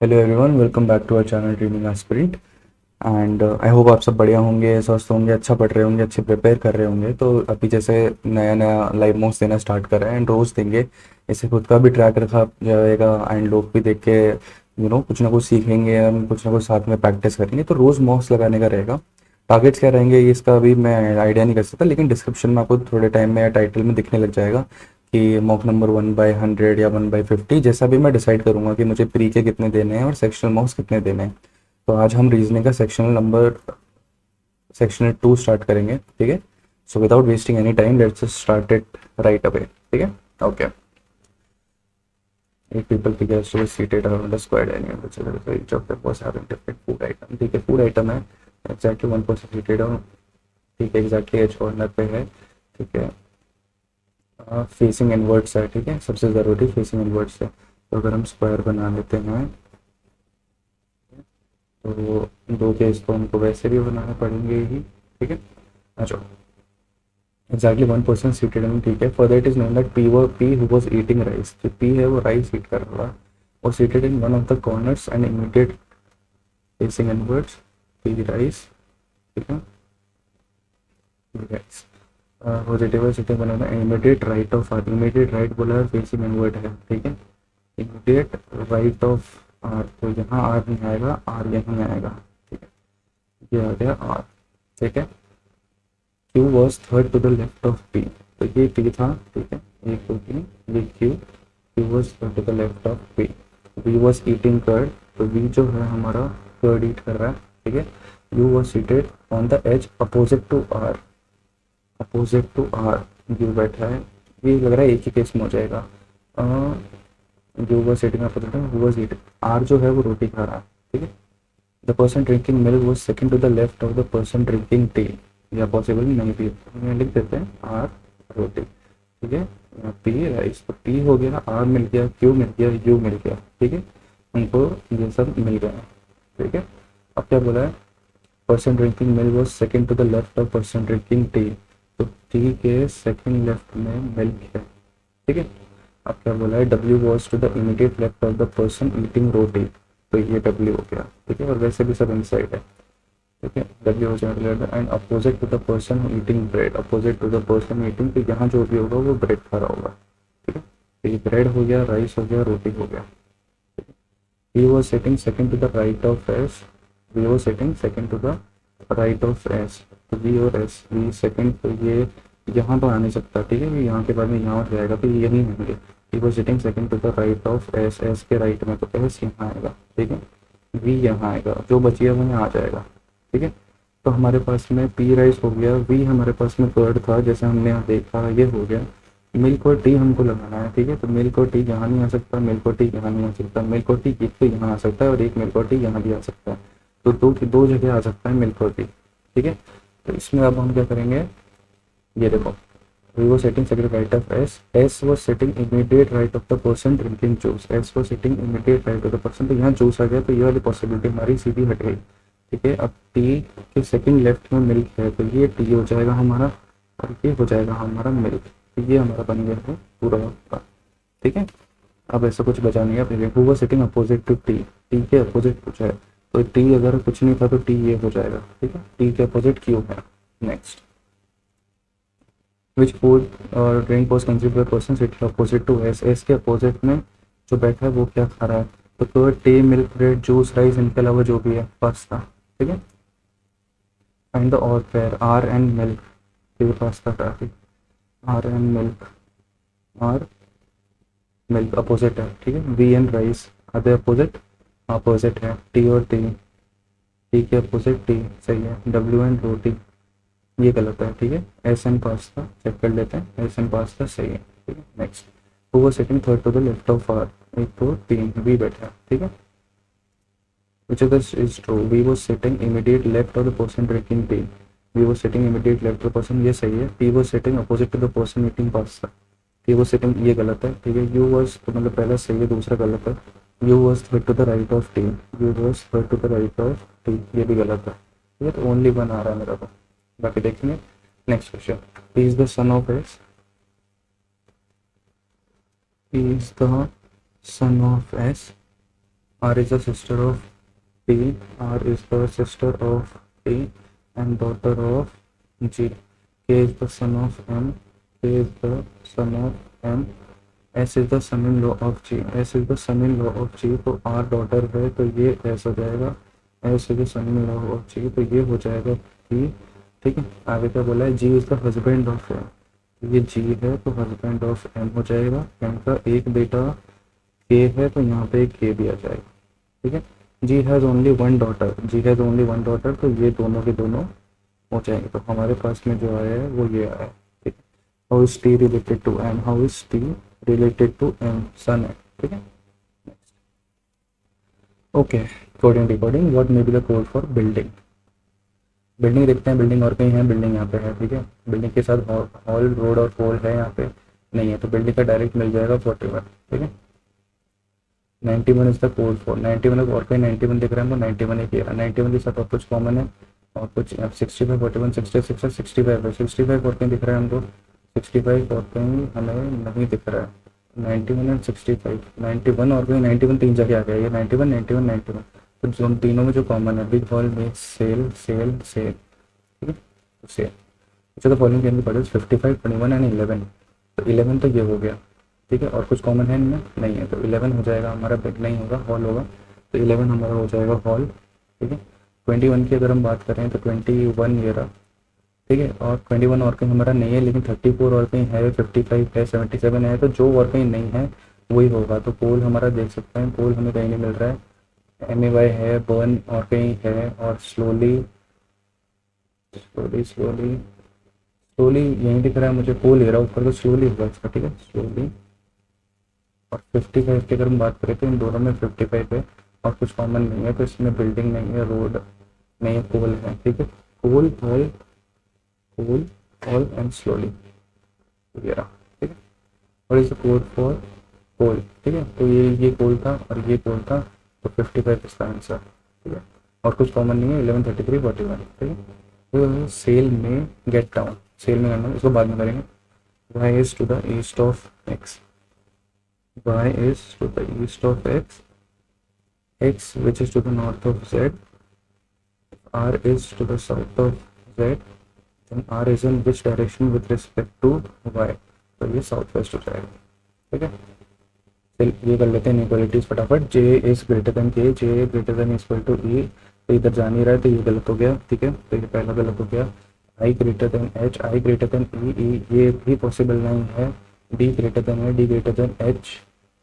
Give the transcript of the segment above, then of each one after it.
Hello everyone, welcome back to our channel dreaming aspirant. And I hope आप सब बढ़िया होंगे, स्वस्थ होंगे, अच्छा पढ़ रहे होंगे, अच्छे प्रिपेयर कर रहे होंगे। तो अभी जैसे नया नया लाइव मोड्स देना स्टार्ट कर रहे हैं एंड रोज़ देंगे। इससे खुद का भी ट्रैक रखा जाएगा एंड लोग भी देख के कुछ ना कुछ सीखेंगे, हम कुछ ना कुछ साथ में प्रैक्टिस करेंगे। तो रोज़ मॉक्स लगाने का रहेगा। टारगेट्स क्या रहेंगे ये इसका अभी मैं आइडिया नहीं कर सकता, लेकिन डिस्क्रिप्शन में आपको थोड़े टाइम में या टाइटल में दिखने लग जाएगा कि मॉक नंबर 1/100 या 1/50, जैसा भी मैं डिसाइड करूंगा कि मुझे प्री के कितने देने हैं और सेक्शनल मॉक्स कितने देने हैं। तो आज हम रीजनिंग का सेक्शनल 2 स्टार्ट करेंगे, ठीक है। So without wasting any time let's start it right away, ठीक है। Okay. Eight people together to be seated around a square dining room, which is each of them was having different food item। ठीक है, food item है। Exactly 1 person seated हो। ठीक है, exactly as corner पे है। ठीक है, फेसिंग इनवर्ड्स है। ठीक है, सबसे ज़रूरी फेसिंग इनवर्ड्स है। तो अगर हम स्क्वायर बना लेते हैं तो दो केस तो हमको वैसे भी बनाने पड़ेंगे ही। ठीक है, अच्छा। Exactly 1 person seated in. ठीक है, further it is known that P who was eating rice, जो पी है वो राइस ईट कर रहा है और seated in one of the corners and immediate facing inwards. P rice. ठीक है, राइस पॉजिटिव सिटिंग बनाना। Immediate right of R, immediate right बोला है, फेसिंग इनवर्ड है। ठीक है, इमीडिएट राइट ऑफ आर, तो यहाँ आर नहीं आएगा, आर यहीं आएगा। ठीक है, ये आ गया आर। ठीक है, Q was third to the left of P, तो ये पी था। ठीक है, एक दो तीन, ये Q. Q was third to the left of P. V was eating curd, तो वी जो है हमारा कर्ड ईट कर रहा है। ठीक है, U was seated on the edge opposite to R, opposite to R U बैठा है। ये लग रहा है एक ही केस में हो जाएगा। U was sitting opposite, who was eating, R जो है वो रोटी खा रहा है। ठीक है, the person drinking milk was second to the left of the person drinking tea, या पॉसिबल नहीं भी है, लिख देते हैं आर रोटी। ठीक है, पी राइस, तो पी हो गया, आर मिल गया, क्यू मिल गया, यू मिल गया। ठीक है, उनको ये सब मिल गया। ठीक है, अब क्या बोला है, person drinking milk was second to the left of person drinking tea, तो टी के सेकंड लेफ्ट में मिल्क है। ठीक है, अब क्या बोला है, W was to the immediate left of the person eating roti, तो ये डब्ल्यू हो गया। ठीक है, और वैसे भी सब इनसाइड है। ठीक है, डब्ल्यू हो जाएगा and opposite to the person eating bread, opposite to the person eating, तो यहाँ जो भी होगा वो ब्रेड खा रहा होगा। ठीक है, तो ये ब्रेड हो गया, राइस हो गया, रोटी हो गया। He was sitting second to the right of S, V was sitting second to the right of S, तो वी और एस, वी सेकंड, तो ये यहाँ तो आ नहीं सकता। ठीक है, ये यहाँ के बाद में यहाँ हो जाएगा, तो ये यहीं होंगे। He was sitting second to the right of S, S के राइट में, तो एस यहाँ आएगा। ठीक है, वी यहाँ आएगा, जो बची है वो यहाँ आ जाएगा। ठीक है, तो हमारे पास में पी राइस हो गया, वी हमारे पास में कर्ड था जैसे हमने यहाँ देखा, ये हो गया। मिल्क और टी हमको लगाना है। ठीक है, तो मिल्क और टी यहाँ नहीं आ सकता, मिल्क और टी यहाँ नहीं आ सकता, मिल्क और टी एक तो यहाँ आ सकता है और एक मिल्क और टी यहाँ भी आ सकता है, तो दो की दो जगह आ सकता है मिल्क और टी। ठीक है, तो इसमें अब हम क्या करेंगे, ये देखो, V was sitting second right of S, S was sitting immediate right of the person drinking juice, S was sitting immediate right of the person, तो यहाँ जूस आ गया, तो ये वाली पॉसिबिलिटी हमारी सीधी हट गई। ठीक है, अब टी के सेकंड लेफ्ट में मिल्क है, तो ये टी हो जाएगा हमारा और ये हो जाएगा हमारा मिल्क, तो ये हमारा बन गया है पूरा का। ठीक है, अब ऐसा कुछ बचा नहीं है अपने लिए। Who was sitting opposite to T, T के अपोजिट कुछ है, तो टी अगर कुछ नहीं था तो टी ये हो जाएगा। ठीक है, टी के अपोजिट क्यू है। Next, which food or drink was consumed by person sitting opposite to S, S के अपोजिट में जो बैठा है वो क्या खा रहा है, तो curd, tea, milk, bread, juice, rice, इनके अलावा जो भी है, पास्ता। ठीक है, find the odd pair, R and milk, फिर पास्ता का, R and milk, R milk opposite है। ठीक है, वी एंड राइस आधे अपोजिट, अपोजिट है। टी और टी, टी के अपोजिट टी, सही है। डब्ल्यू एंड रोटी, ये गलत है। ठीक है, एस एंड पास्ता चेक कर लेते हैं, एस एंड पास्ता सही है। ठीक है, next, who was sitting third to the left of R, एक दो तीन, वी बैठा है। ठीक है, which of this is true, V was sitting immediate left of the person drinking tea, V was sitting immediate left of the person, ये सही है। T was sitting opposite to the person eating pasta, T was sitting, ये गलत है। ठीक है, U was, तो मतलब पहला सही है, दूसरा गलत है। U was third to the right of T, U was third to the right of T, ये भी गलत है। ठीक है, तो ओनली वन आ रहा है मेरा को, बाकी देखेंगे। Next question, he is the son of S, he is the son of S, R is the sister of T, R is the sister of T and daughter of G. K is the son of M, K is the son of M. S is the son-in-law of G, S is the son-in-law of G, तो R daughter है तो ये S हो जाएगा, S is the son-in-law of G तो ये हो जाएगा P। ठीक है, आगे क्या बोला है, G is the husband of M, ये G है तो husband of M हो जाएगा। M का एक बेटा K है तो यहाँ पे एक K भी आ जाएगा। ठीक है, G has only one daughter, G has only one daughter तो ये दोनों के दोनों हो जाएंगे। तो हमारे पास में जो आया है वो ये आया है। ठीक है, how is T related to M, how is T related to M, son है। ठीक है, okay, coding decoding, what may be the code for building. Building देखते हैं, बिल्डिंग और कहीं है, बिल्डिंग यहाँ पे है। ठीक है, बिल्डिंग के साथ हॉल, रोड और पोल है यहाँ पे नहीं है, तो बिल्डिंग का डायरेक्ट मिल जाएगा 41। ठीक है, 91 इज द कोड फॉर 91, और कहीं 91 दिख रहा है, हमको 91 ही किया। 91 के साथ और कुछ कॉमन है और कुछ 65, 41, 66 है, 65 है, 65 और कहीं दिख रहा है हमको, 65 और कहीं हमें नहीं दिख रहा है। 91 एंड 65, 91 और कहीं 91 तीन जगह आ गया, ये 91, 91, 91, तो जो तीनों में जो कॉमन है, बिग हॉल में सेल सेल सेल। ठीक है, तो सेल। अच्छा, तो फॉलोइंग कैन बी पढ़े 55, 21 एंड 11, तो 11 तो ये हो गया। ठीक है, और कुछ कॉमन है इनमें नहीं है, तो 11 हो जाएगा हमारा, बिग नहीं होगा, हॉल होगा, तो 11 हमारा हो जाएगा हॉल। ठीक है, 21 की अगर हम बात करें तो 21 ये रहा। ठीक है, और 21 और कहीं हमारा नहीं है, लेकिन 34 और कहीं है, 55 है, 77 है, तो जो और कहीं नहीं है वही होगा। तो पोल हमारा देख सकते हैं, पोल हमें कहीं नहीं मिल रहा है, MAY है, बर्न और कहीं है, और स्लोली स्लोली स्लोली स्लोली यहीं दिख रहा है मुझे, पोल ले रहा है ऊपर, तो स्लोली होगा इसका। ठीक है, स्लोली। और 55 की अगर हम बात करें तो इन दोनों में 55 है और कुछ कॉमन नहीं है, तो इसमें बिल्डिंग नहीं है, रोड नहीं है, पोल है। ठीक है, पोल पोल पोल पोल एंड स्लोली ये रहा। ठीक है, और इज द कोड फॉर पोल। ठीक है, तो ये पोल था और ये पोल था, तो 55 इसका आंसर। ठीक है, और कुछ कॉमन नहीं है, 11, 33, 41। ठीक है, तो सेल में गेट डाउन, सेल में करना इसको बाद में करेंगे। Y is to the east of X, y is to the east of x, x which is to the north of z, r is to the south of z, then r is in which direction with respect to y, तो ये south west हो जाएगा। ठीक है, चल ये कर लेते हैं इनइक्वालिटीज फटाफट। j is greater than k, j greater than equal to e, तो इधर जा नहीं रहा है तो ये गलत हो गया। ठीक है, तो ये पहला गलत हो गया। i greater than h, i greater than e, e ये भी पॉसिबल नहीं है। d ग्रेटर देन है, d ग्रेटर देन h।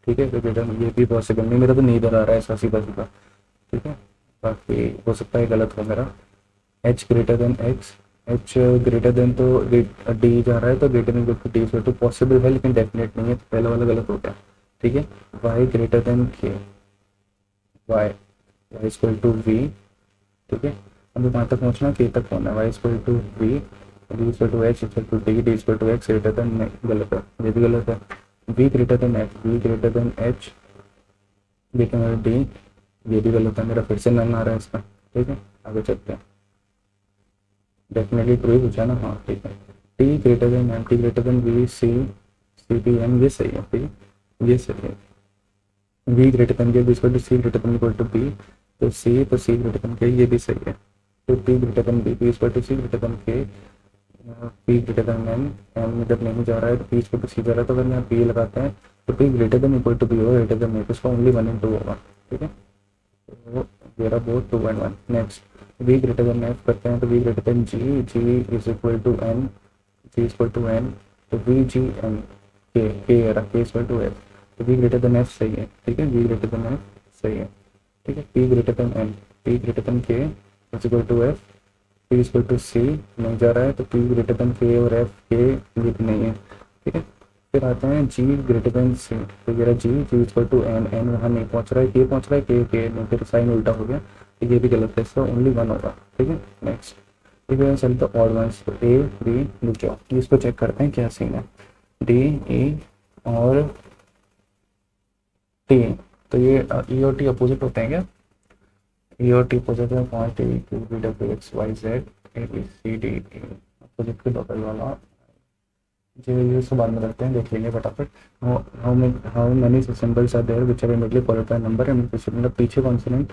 ठीक है, तो बेटा ये भी पॉसिबल नहीं, मेरा तो नहीं इधर आ रहा है ऐसा सीधा सीधा। ठीक है, बाकी हो सकता है गलत हो मेरा। h greater then x, h greater than तो d जा रहा है, तो ग्रेटर देन डी तो पॉसिबल है लेकिन डेफिनेट नहीं है, तो पहला वाला गलत हो गया। ठीक है, y greater than k, y equal to v। ठीक है, अभी वहाँ तक पहुँचना, k तक पहुँचना, y equal to v, d equal to h equal to d, d equal to x greater than, नहीं गलत है, ये भी गलत है। v greater than h, v greater than h greater than d, ये भी गलत है, मेरा फिर से नन आ रहा है इसका। ठीक है, आगे चलते हैं, डेफिनेटली ट्रू पूछा ना, हाँ ठीक है। t greater than m, t greater than v, c, c p m, ये सही है। ठीक है, ये सही है। v greater than K equal to c greater than equal to b, तो c ग्रेटर देन k, ये भी सही है। तो p greater than b, p equal to c greater than k, p greater than m, m इधर नहीं जा रहा है तो p इक्वल टू c जा रहा है, तो अगर यहाँ p लगाते हैं तो p greater than equal to b होगा, ग्रेटर देन तो इसका ओनली 1 and 2 होगा। ठीक है, तो मेरा both 2 and 1। Next v greater than f करते हैं तो v greater than g, g is equal to n, g equal to n, तो v g n k, k equal to f, तो v ग्रेटर देन f सही है। ठीक है, v greater than f सही है। ठीक है, p greater than n, p greater than k is equal to f, p equal to c नहीं जा रहा है, तो p ग्रेटर देन k और f k ये भी नहीं है। ठीक है, फिर आते हैं g ग्रेटर देन c, तो मेरा g equal to n, n वहाँ नहीं पहुँच रहा है, k पहुँच रहा है, k नहीं, फिर साइन उल्टा हो गया, तो ये भी गलत है, इसका ओनली 1 होगा। ठीक है, नेक्स्ट ठीक है, चलते ऑड वंस, तो a b रुक जाओ, इसको चेक करते हैं क्या सीन है। d e और t, तो ये e और t अपोजिट होते हैं क्या? e और t अपोजिट है, point a q b w x y z a b c d e, opposite के डबल वाला ये सब बाद में करते हैं, देख लेंगे फटाफट। How many symbols are there which are immediately followed by number and मतलब पीछे कॉन्सोनेंट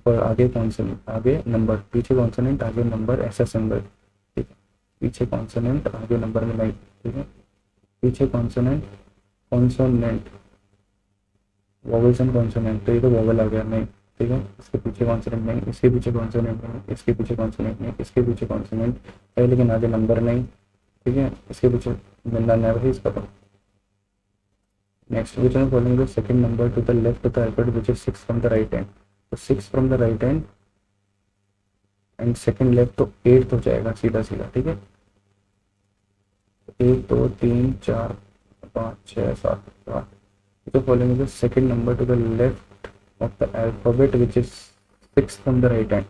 और आगे कॉन्सोनेंट आगे नंबर, पीछे कॉन्सोनेंट आगे नंबर, ऐसा सिंबल। ठीक है, पीछे कॉन्सोनेंट आगे नंबर में नहीं। ठीक है, पीछे consonant consonant vowels and consonant, तो ये तो वॉवल आ गया नहीं। ठीक है, इसके पीछे कॉन्सोनेंट नहीं, इसके पीछे कॉन्सोनेंट नहीं, इसके पीछे कॉन्सोनेंट नहीं, इसके पीछे कॉन्सोनेंट है लेकिन आगे नंबर नहीं। ठीक है, इसके पीछे मिलना नेवर है इसका तो। Next which are following the second number to the left of the alphabet which is 6 from the right hand, and 6 from the right hand and second left तो 8 हो जाएगा सीधा सीधा। ठीक है, 1 2 3 4 5 6 7 8, तो following the second number to the left of the alphabet which is 6 from the right hand,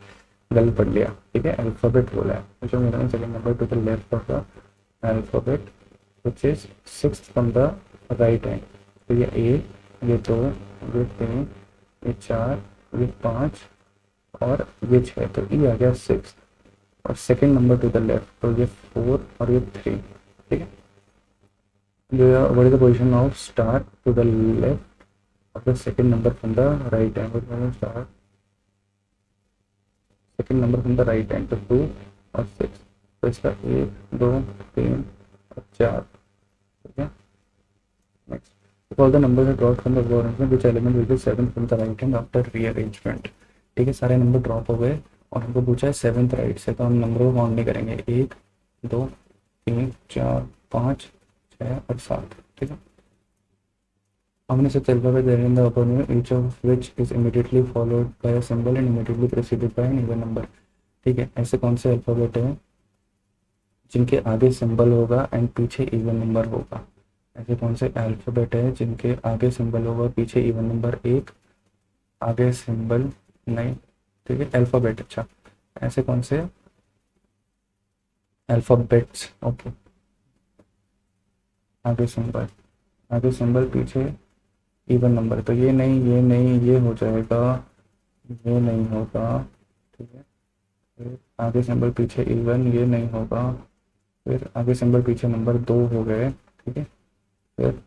गलत पढ़ लिया। ठीक है, अल्फाबेट बोला है, जो मेरा second number to the left of the alphabet which is 6 from the right hand, तो ये 1 ये 2 ये 3 ये 4 ये 5 और ये 6, तो ई आ गया 6। और second number to the left, तो ये 4 और ये 3। ठीक है, what is the position of star to the left of the second number from the right hand, star second number from the right hand, तो 2 और 6, तो इसका 1 2 3 और 4। ठीक है, next if all the numbers are dropped from the above arrangement which element will be 7 from the right hand after rearrangement। ठीक है, सारे नंबर ड्रॉप हो गए और हमको पूछा है 7th राइट से, तो हम नंबर को काउंट नहीं करेंगे, 1 2 3 4 5 6 और 7। ठीक है, हमने से alphabet there in the upper में each of which is immediately followed by a symbol and immediately preceded by an even number। ठीक है, ऐसे कौन से अल्फाबेट है जिनके आगे सिंबल होगा एंड पीछे इवन नंबर होगा? ऐसे कौन से अल्फ़ाबेट है जिनके आगे सिंबल होगा पीछे इवन नंबर 1, आगे सिंबल नहीं। ठीक है, अल्फ़ाबेट, अच्छा ऐसे कौन से अल्फ़ाबेट्स, ओके, आगे सिंबल पीछे इवन नंबर, तो ये नहीं ये नहीं ये हो जाएगा, ये नहीं होगा। ठीक है, फिर आगे सिंबल पीछे इवन, ये नहीं होगा। फिर आगे सिंबल पीछे नंबर 2 हो गए। ठीक है, फिर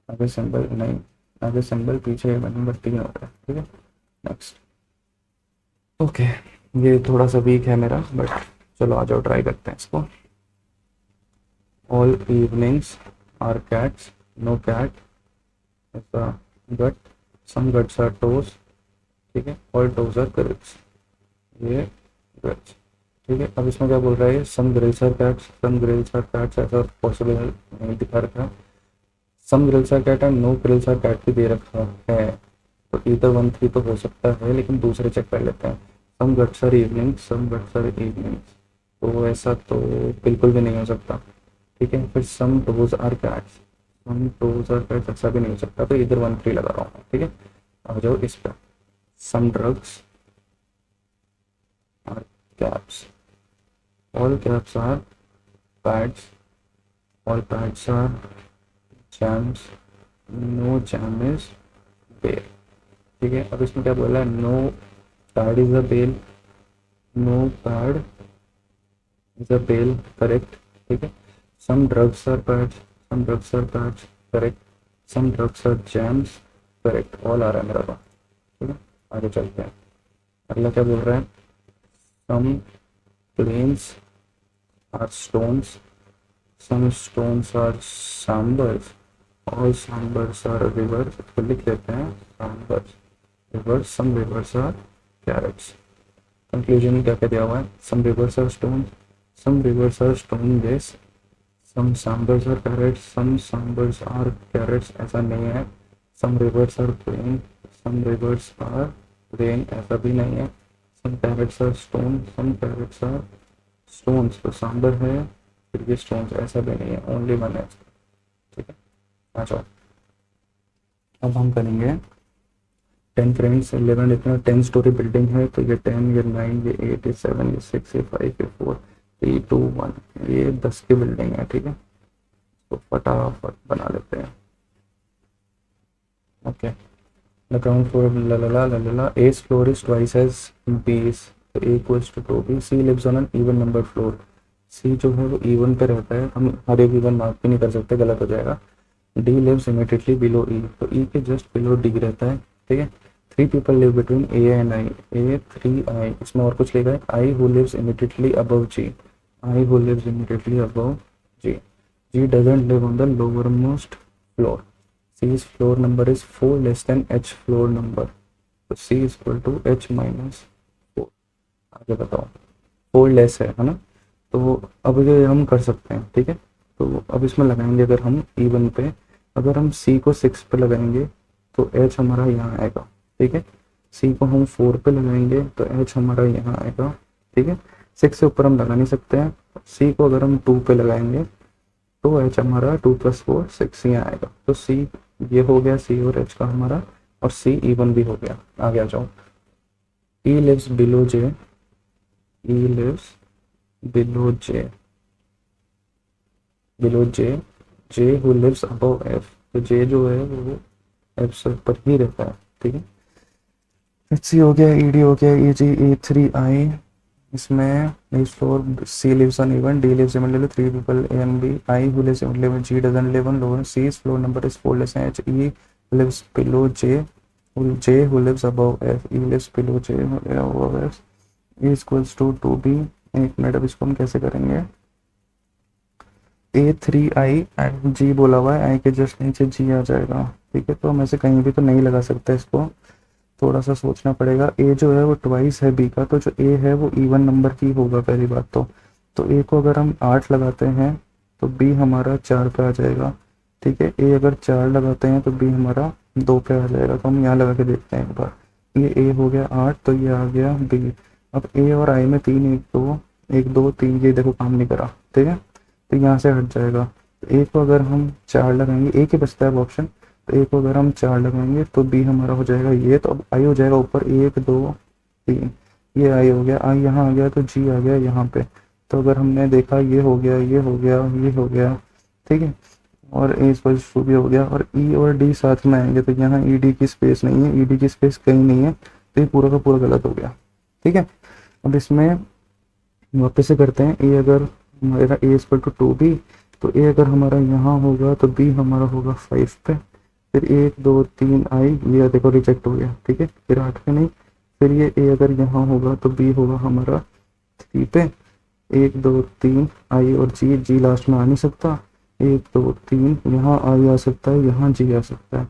आगे सिंबल नहीं, आगे सिंबल पीछे नंबर 3 हो गया। ठीक है, नेक्स्ट। ओके, ये थोड़ा सा वीक है मेरा, बट चलो आ जाओ ट्राई करते हैं इसको। All evenings are cats, no cat ऐसा gut, some guts are toes. ठीक है, ऑल टोज आर ग्रिल्स, ये गट्स। ठीक है, अब इसमें क्या बोल रहा है, some grills are cats, some grills are cats, ऐसा पॉसिबल नहीं दिखा रखा। Some grills are cat and no grills are cat भी दे रखा है, तो इधर 1 3 तो हो सकता है, लेकिन दूसरे चेक कर लेते हैं। Some guts are evening, some guts are evenings, तो ऐसा तो बिल्कुल भी नहीं हो सकता। ठीक है, फिर some toes are cats, some toes are cats ऐसा भी नहीं हो सकता, तो इधर 1 3 लगा रहा हूँ। ठीक है, आ जाओ इस पर। Some drugs are caps, all caps are pads, all pads are jams, no jam is bell. ठीक है, अब इसमें क्या बोला है, no pad is a bell, no pad is a bell, correct. ठीक है, some drugs are pads, some drugs are pads, correct. Some drugs are jams, correct, all आ रहा है मेरा तो। ठीक है, आगे चलते हैं। अगला क्या बोल रहा है, some planes are stones, some stones are sambars, all sambars are rivers, इसको लिख लेते हैं sambars rivers, some rivers are carrots. Conclusion में क्या क्या दिया हुआ है, some rivers are stone, some rivers are stone base, some sambars are carrots, some sambars are carrots ऐसा नहीं है। Some rivers are plane, some rivers are plane ऐसा भी नहीं है। Some carrots are stone, some carrots are stones, तो सांबर है फिर ये स्टोन्स ऐसा भी नहीं है, ओनली 1 है। ठीक है, आ जाओ अब हम करेंगे 10 फ्रेंड्स 11 इतना 10 स्टोरी बिल्डिंग है, तो ये 10 ये 9 ये 8 ये 7 ये 6 ये 5 ये 4 3 2 1, ये 10 की बिल्डिंग है। ठीक है, तो फटाफट बना लेते हैं। ओके, द ग्राउंड फ्लोर ला A's floor is twice as b's, तो a equals to 2b, c lives on an even numbered floor, सी जो है वो E1 पे रहता है, हम हर एक E1 मार्क भी नहीं कर सकते, गलत हो जाएगा। डी लिव्स इमीडिएटली बिलो ई, तो ई के जस्ट बिलो डी रहता है, ठीक है। Three people live between A and I, A three I, इसमें और कुछ लिखा है, I who lives immediately above G, I who lives immediately above G, G doesn't live on the lower most floor, C is floor number is 4 less than H floor number, तो C is equal to H minus 4। आगे बताओ, 4 less है ना, तो अब ये हम कर सकते हैं, ठीक है। तो अब इसमें लगाएंगे अगर हम E1 पे, अगर हम सी को 6 पे लगाएंगे तो एच हमारा यहाँ आएगा, ठीक है। सी को हम 4 पे लगाएंगे तो एच हमारा यहाँ आएगा, ठीक है। 6 से ऊपर हम लगा नहीं सकते हैं। सी को अगर हम 2 पे लगाएंगे तो एच हमारा 2 + 4 6 यहाँ आएगा, तो सी ये हो गया सी और एच का हमारा, और सी E1 भी हो गया। आगे आ जाओ, E lives below J, E lives below J, below J, J who lives above F, तो जे जो है वो एफ से ऊपर ही रहता है, ठीक है। एच सी हो गया, ई डी हो गया, ई जी, ई थ्री आई, इसमें इस floor C lives on E1, D lives immediately three people A and B, I who lives immediately, G doesn't live on lower, C is floor number is 4 less than H, E lives below J, J who lives above F, E lives below J above F, E equals to 2b। एक minute, अब इसको हम कैसे करेंगे, ए three I and जी बोला हुआ है, आई के जस्ट नीचे जी आ जाएगा, ठीक है। तो हम ऐसे कहीं भी तो नहीं लगा सकते इसको, थोड़ा सा सोचना पड़ेगा। ए जो है वो ट्वाइस है बी का, तो जो ए है वो E1 नंबर की होगा पहली बात तो ए को अगर हम 8 लगाते हैं तो बी हमारा 4 पे आ जाएगा, ठीक है। ए अगर 4 लगाते हैं तो बी हमारा 2 पे आ जाएगा, तो हम यहाँ लगा के देखते हैं एक बार। ये ए हो गया 8, तो ये आ गया बी। अब ए और आई में 3 1 2 3, ये देखो काम नहीं करा, ठीक है, तो यहाँ से हट जाएगा। तो ए को अगर हम 4 लगाएंगे, ए के बचता है ऑप्शन, तो ए को अगर हम 4 लगाएंगे तो बी हमारा हो जाएगा ये, तो अब आई हो जाएगा ऊपर 1 2 3, ये आई हो गया, आई यहाँ आ गया तो जी आ गया यहाँ पे। तो अगर हमने देखा ये हो गया, ये हो गया, ये हो गया, ठीक है, और ए स्पेस टू भी हो गया, और ई और डी साथ में आएंगे तो यहाँ ई डी की स्पेस नहीं है, ई डी की स्पेस कहीं नहीं है, तो ये पूरा का पूरा गलत हो गया, ठीक है। अब इसमें वापस से करते हैं, ए अगर हमारा ए इक्वल टू 2b, तो ए अगर हमारा यहाँ होगा तो बी हमारा होगा 5 पे, फिर 1 2 3 आई, ये देखो रिजेक्ट हो गया, ठीक है, फिर 8 पे नहीं, फिर ये ए अगर यहाँ होगा तो बी होगा हमारा 3 पे, 1 2 3 आई और जी, जी लास्ट में आ नहीं सकता, 1 2 3 यहाँ आई आ सकता है, यहाँ जी आ सकता है,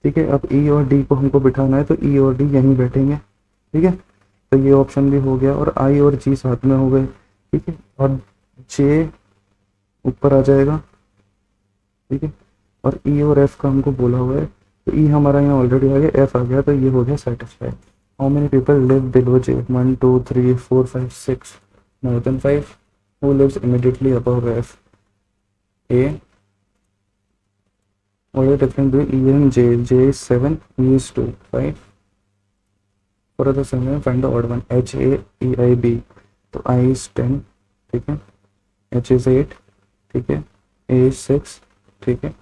ठीक है। अब ई और डी को हमको बिठाना है तो ई और डी यहीं बैठेंगे, ठीक है, तो ये ऑप्शन भी हो गया, और आई और जी साथ में हो गए, ठीक है, और जे ऊपर आ जाएगा, ठीक है, और ई और एफ का हमको बोला हुआ है, तो ई हमारा यहाँ ऑलरेडी आ गया, एफ आ गया, तो ये हो गया satisfy. How many people live below J, 1 2 3 4 5 6, more than 5, who lives immediately above F, A, what is the difference between E and J? J is 7, E is 2, 5. For the same find the odd one, H A E I B, तो I is 10, ठीक है, H is 8, ठीक है, A is 6, ठीक है,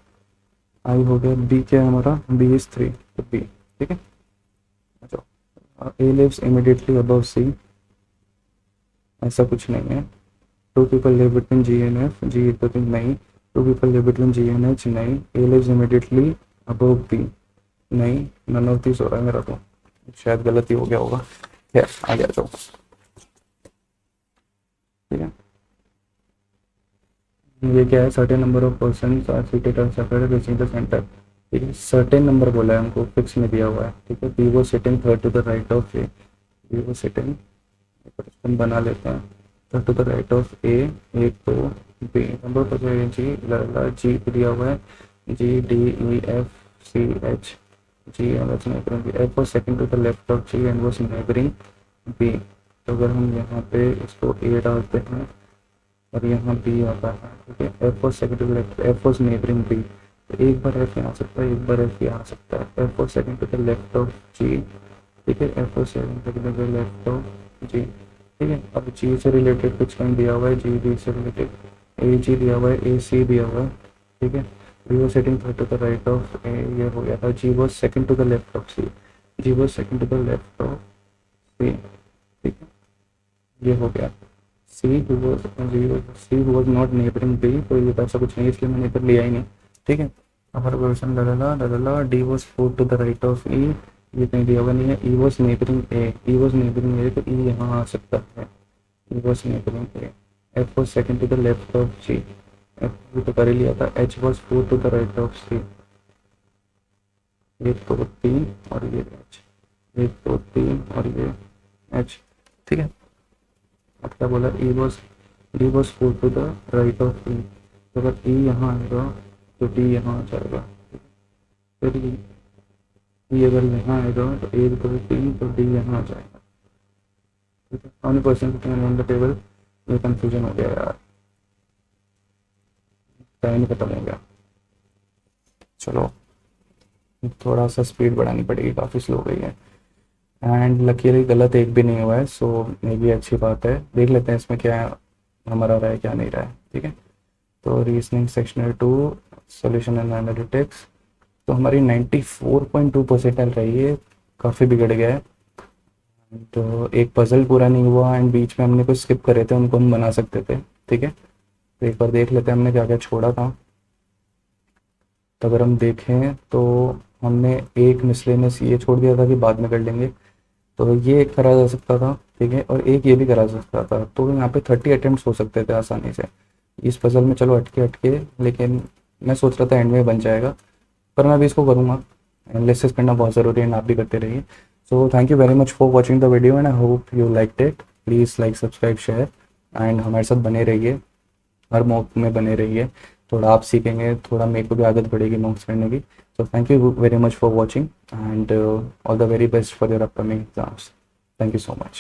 I हो गया, B क्या है हमारा, B is 3, तो B, ठीक है। अच्छा, A lives immediately above C, ऐसा कुछ नहीं है। 2 people live between G and F, G equal to नहीं, 2 people live between G and H नहीं, A lives immediately above B नहीं, none of these हो रहा है मेरा, तो शायद गलती हो गया होगा, खैर आगे आ जाओ, ठीक है। ये क्या है, certain number of person are seated और सेपरेटेड रीचिंग द सेंटर, ठीक है, सर्टेन नंबर बोला है हमको, फिक्स में दिया हुआ है, ठीक है। बी वो sitting third to the right of A, B वो सिटिंग बना लेते हैं, third to the right of A, 1 2 B number पर जी लड़ा, जी दिया हुआ है, G D E F C H, G H neighbouring, F was second to the left of G and was neighbouring B, तो अगर हम यहाँ पे इसको ए डालते हैं और यहाँ बी आता है, ठीक है, F was second to the left, F was neighbouring B, तो एक बार एफ यहाँ आ सकता है, एक बार एफ यहाँ आ सकता है, F was second to the left of G, ठीक है, F was second to the left of G, ठीक है। अब जी से रिलेटेड कुछ कहीं दिया हुआ है, जी बी से रिलेटेड ए जी दिया हुआ है, ए सी दिया हुआ है, ठीक है, B was sitting third to the right of A, ये हो गया था, G was second to the left of C, G was second to the left of C, ठीक है, ये हो गया। C was not neighbouring D, तो ये तो ऐसा कुछ नहीं है, इसलिए मैंने इधर लिया ही नहीं। ठीक है, हमारा क्वेश्चन डला डला D was put to the right of E, ये कहीं दिया हुआ नहीं है। E was neighbouring A, E was neighbouring A, तो ई यहाँ आ सकता है, E was neighbouring A. F was second to the left of G, F भी तो कर ही लिया था। H was fourth to the right of C, ये तो तीन और ये एच, ये तो तीन और ये एच। ठीक है, अब क्या बोला, E was fourth to the right of E, तो अगर ई यहाँ आएगा तो डी यहाँ आ जाएगा। फिर ई अगर यहाँ आएगा तो ए इक्वल टू टी, तो डी यहाँ आ जाएगा। ठीक है, how many percent on the table, ये कंफ्यूजन हो गया यार, टाइम खत्म हो गया। चलो थोड़ा सा स्पीड बढ़ानी पड़ेगी, काफ़ी स्लो गई है। एंड लकीली गलत एक भी नहीं हुआ है, सो ये भी अच्छी बात है। देख लेते हैं इसमें क्या हमारा रहा है क्या नहीं रहा है। ठीक है, तो reasoning sectional 2 solution and analytics, तो हमारी 94.2% रही है, काफ़ी बिगड़ गया है। तो एक पजल पूरा नहीं हुआ एंड बीच में हमने कुछ स्किप करे थे, उनको हम बना सकते थे। ठीक है, तो एक बार देख लेते हैं हमने क्या क्या छोड़ा था। तो अगर हम देखें तो हमने एक मिसलेनियस ये छोड़ दिया था कि बाद में कर लेंगे, तो ये एक करा जा सकता था। ठीक है, और एक ये भी करा जा सकता था, तो यहाँ पे 30 अटेम्प्ट हो सकते थे आसानी से इस पजल में। चलो अटके अटके, लेकिन मैं सोच रहा था एंड में बन जाएगा, पर मैं अभी इसको करूँगा। एनालिसिस करना बहुत ज़रूरी है, आप भी करते रहिए। So thank you very much for watching the video and I hope you like it. Please like subscribe share and हमारे साथ बने रहिए, हर मॉक में बने रहिए। थोड़ा आप सीखेंगे, थोड़ा मेरे को भी आदत पड़ेगी मॉक्स करने की। So thank you very much for watching and all the very best for your upcoming exams. Thank you so much.